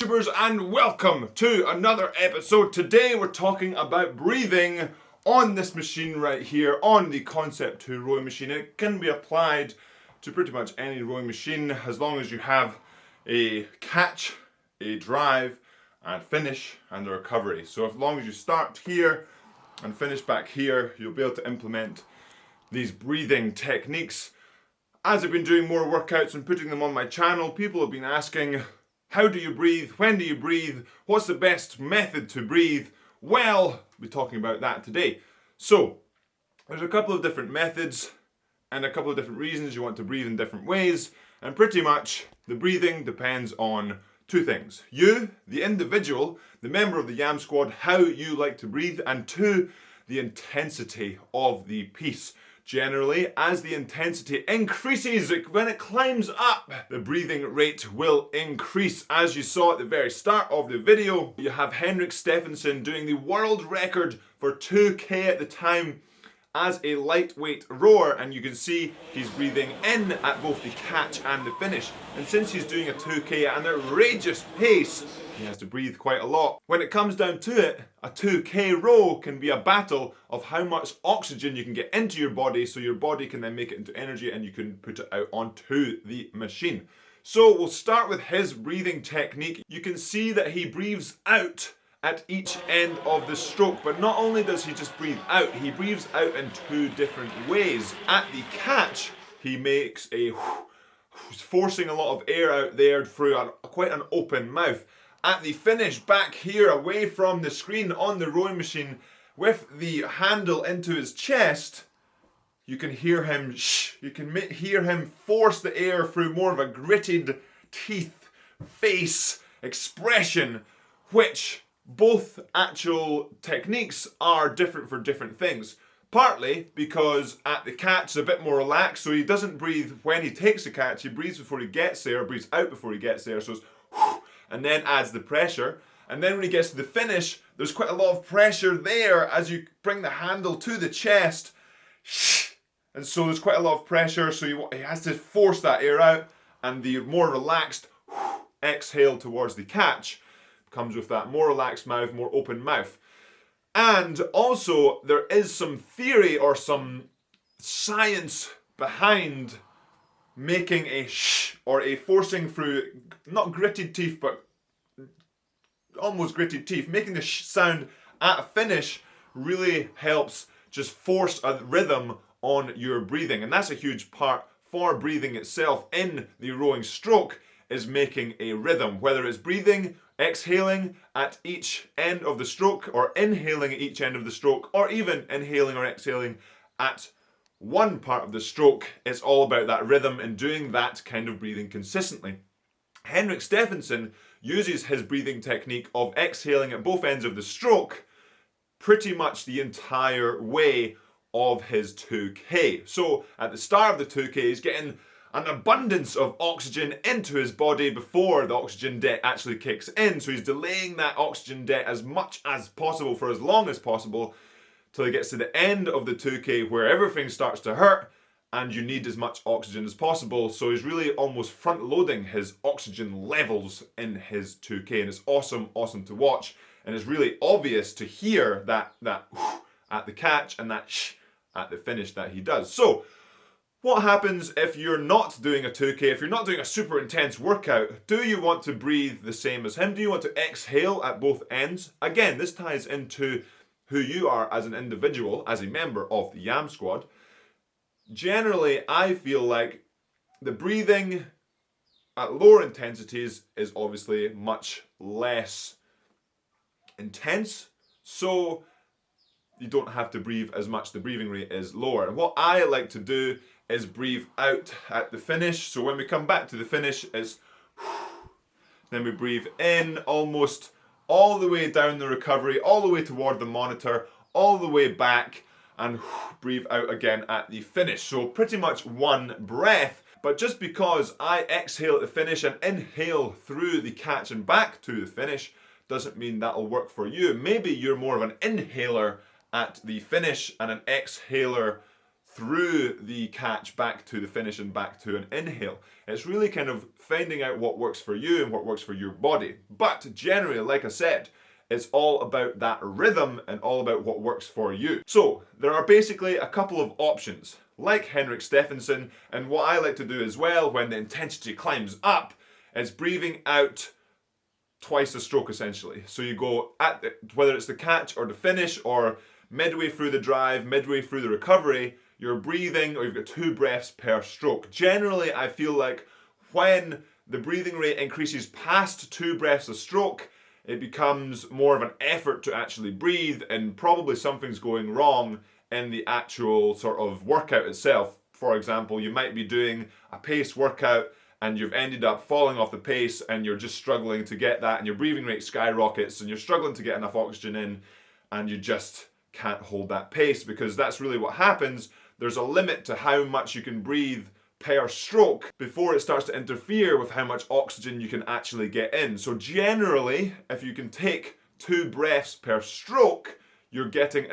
YouTubers, and welcome to another episode. Today we're talking about breathing on this machine right here, on the Concept 2 rowing machine. It can be applied to pretty much any rowing machine as long as you have a catch, a drive, and finish, and a recovery. So as long as you start here and finish back here, you'll be able to implement these breathing techniques. As I've been doing more workouts and putting them on my channel, people have been asking, how do you breathe? When do you breathe? What's the best method to breathe? Well, we'll be talking about that today. So, there's a couple of different methods and a couple of different reasons you want to breathe in different ways, and pretty much the breathing depends on two things. You, the individual, the member of the YAM squad, how you like to breathe, and two, the intensity of the piece. Generally, as the intensity increases, when it climbs up, the breathing rate will increase. As you saw at the very start of the video, you have Henrik Steffensen doing the world record for 2K at the time as a lightweight rower, and you can see he's breathing in at both the catch and the finish. And since he's doing a 2K at an outrageous pace, he has to breathe quite a lot. When it comes down to it, a 2K row can be a battle of how much oxygen you can get into your body so your body can then make it into energy and you can put it out onto the machine. So we'll start with his breathing technique. You can see that he breathes out at each end of the stroke, but not only does he just breathe out, he breathes out in two different ways. At the catch, he makes a he's forcing a lot of air out there through quite an open mouth. At the finish, back here away from the screen on the rowing machine, with the handle into his chest, you can hear him hear him force the air through more of a gritted teeth face expression, which both actual techniques are different for different things. Partly because at the catch it's a bit more relaxed, so he doesn't breathe when he takes the catch, he breathes before he gets there, breathes out before he gets there, so it's and then adds the pressure. And then when he gets to the finish, there's quite a lot of pressure there as you bring the handle to the chest. And so there's quite a lot of pressure, so he has to force that air out, and the more relaxed exhale towards the catch comes with that more relaxed mouth, more open mouth. And also there is some theory or some science behind making a or a forcing through, not gritted teeth, but almost gritted teeth. Making the sound at a finish really helps just force a rhythm on your breathing. And that's a huge part for breathing itself in the rowing stroke, is making a rhythm. Whether it's breathing, exhaling at each end of the stroke, or inhaling at each end of the stroke, or even inhaling or exhaling at one part of the stroke, it's all about that rhythm and doing that kind of breathing consistently. Henrik Steffensen uses his breathing technique of exhaling at both ends of the stroke pretty much the entire way of his 2K. So at the start of the 2K, he's getting an abundance of oxygen into his body before the oxygen debt actually kicks in. So he's delaying that oxygen debt as much as possible for as long as possible till he gets to the end of the 2K where everything starts to hurt and you need as much oxygen as possible. So he's really almost front loading his oxygen levels in his 2K, and it's awesome to watch, and it's really obvious to hear that at the catch and that at the finish that he does. So what happens if you're not doing a 2K, if you're not doing a super intense workout? Do you want to breathe the same as him? Do you want to exhale at both ends? Again, this ties into who you are as an individual, as a member of the YAM squad. Generally, I feel like the breathing at lower intensities is obviously much less intense, so you don't have to breathe as much. The breathing rate is lower. And what I like to do is breathe out at the finish. So when we come back to the finish, it's then we breathe in almost all the way down the recovery, all the way toward the monitor, all the way back, and breathe out again at the finish. So pretty much one breath. But just because I exhale at the finish and inhale through the catch and back to the finish doesn't mean that'll work for you. Maybe you're more of an inhaler at the finish and an exhaler through the catch back to the finish and back to an inhale. It's really kind of finding out what works for you and what works for your body. But generally, like I said, it's all about that rhythm and all about what works for you. So there are basically a couple of options, like Henrik Steffensen, and what I like to do as well when the intensity climbs up is breathing out twice a stroke essentially. So you go at whether it's the catch or the finish or midway through the drive, midway through the recovery, you're breathing, or you've got 2 breaths per stroke. Generally, I feel like when the breathing rate increases past 2 breaths a stroke, it becomes more of an effort to actually breathe, and probably something's going wrong in the actual sort of workout itself. For example, you might be doing a pace workout and you've ended up falling off the pace and you're just struggling to get that, and your breathing rate skyrockets and you're struggling to get enough oxygen in, and you just can't hold that pace, because that's really what happens. There's a limit to how much you can breathe per stroke before it starts to interfere with how much oxygen you can actually get in. So generally, if you can take 2 breaths per stroke, you're getting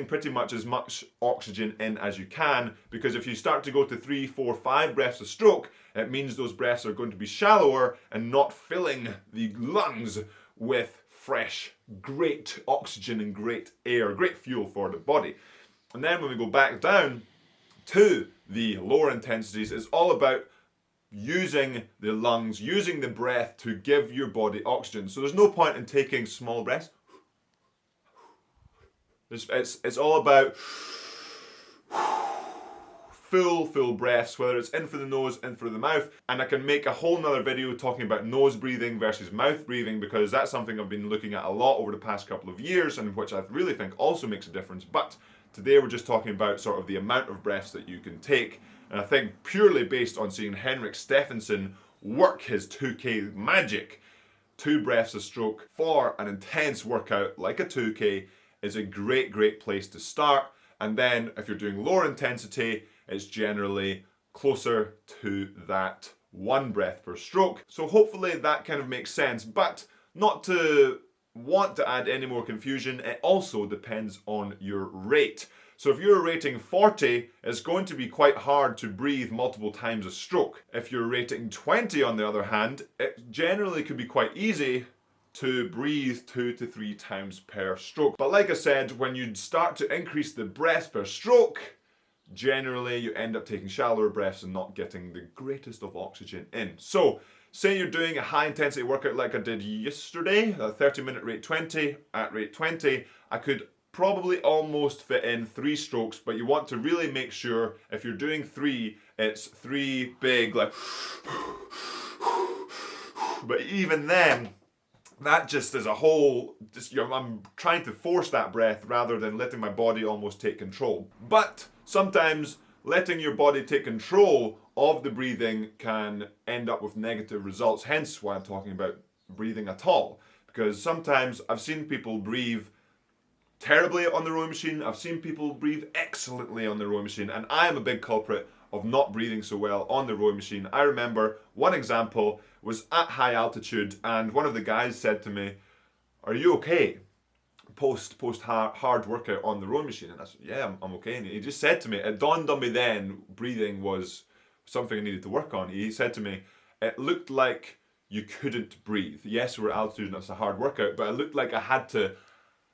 pretty much as much oxygen in as you can, because if you start to go to 3, 4, 5 breaths a stroke, it means those breaths are going to be shallower and not filling the lungs with fresh, great oxygen and great air, great fuel for the body. And then when we go back down to the lower intensities, it's all about using the lungs, using the breath to give your body oxygen. So there's no point in taking small breaths. It's all about full breaths, whether it's in through the nose, in through the mouth. And I can make a whole nother video talking about nose breathing versus mouth breathing, because that's something I've been looking at a lot over the past couple of years, and which I really think also makes a difference. But today we're just talking about sort of the amount of breaths that you can take. And I think purely based on seeing Henrik Steffensen work his 2K magic, 2 breaths a stroke for an intense workout like a 2K is a great place to start. And then if you're doing lower intensity, it's generally closer to that 1 breath per stroke. So hopefully that kind of makes sense, but not to want to add any more confusion, it also depends on your rate. So if you're rating 40, it's going to be quite hard to breathe multiple times a stroke. If you're rating 20 on the other hand, it generally could be quite easy to breathe 2 to 3 times per stroke. But like I said, when you start to increase the breaths per stroke, generally you end up taking shallower breaths and not getting the greatest of oxygen in. So say you're doing a high intensity workout like I did yesterday, a 30-minute rate 20. At rate 20, I could probably almost fit in 3 strokes, but you want to really make sure if you're doing 3, it's 3 big, like, but even then, that just as a whole, I'm trying to force that breath rather than letting my body almost take control. But sometimes letting your body take control of the breathing can end up with negative results, hence why I'm talking about breathing at all. Because sometimes I've seen people breathe terribly on the rowing machine, I've seen people breathe excellently on the rowing machine, and I am a big culprit of not breathing so well on the rowing machine. I remember one example was at high altitude, and one of the guys said to me, "Are you okay?" Post hard workout on the rowing machine, and I said, "Yeah, I'm okay." And he just said to me, it dawned on me then, breathing was something I needed to work on. He said to me, "It looked like you couldn't breathe. Yes, we're at altitude and it's a hard workout, but it looked like I had to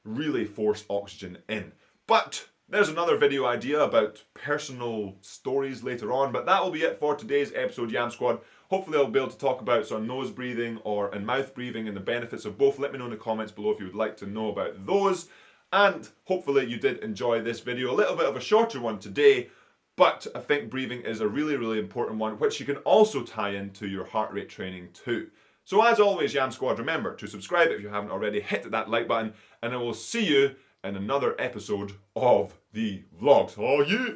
really force oxygen in." But there's another video idea about personal stories later on, but that will be it for today's episode, Yam Squad. Hopefully I'll be able to talk about sort of nose breathing and mouth breathing and the benefits of both. Let me know in the comments below if you would like to know about those. And hopefully you did enjoy this video. A little bit of a shorter one today, but I think breathing is a really important one, which you can also tie into your heart rate training too. So as always, Yam Squad, remember to subscribe if you haven't already, hit that like button, and I will see you in another episode of the vlogs. Oh yeah!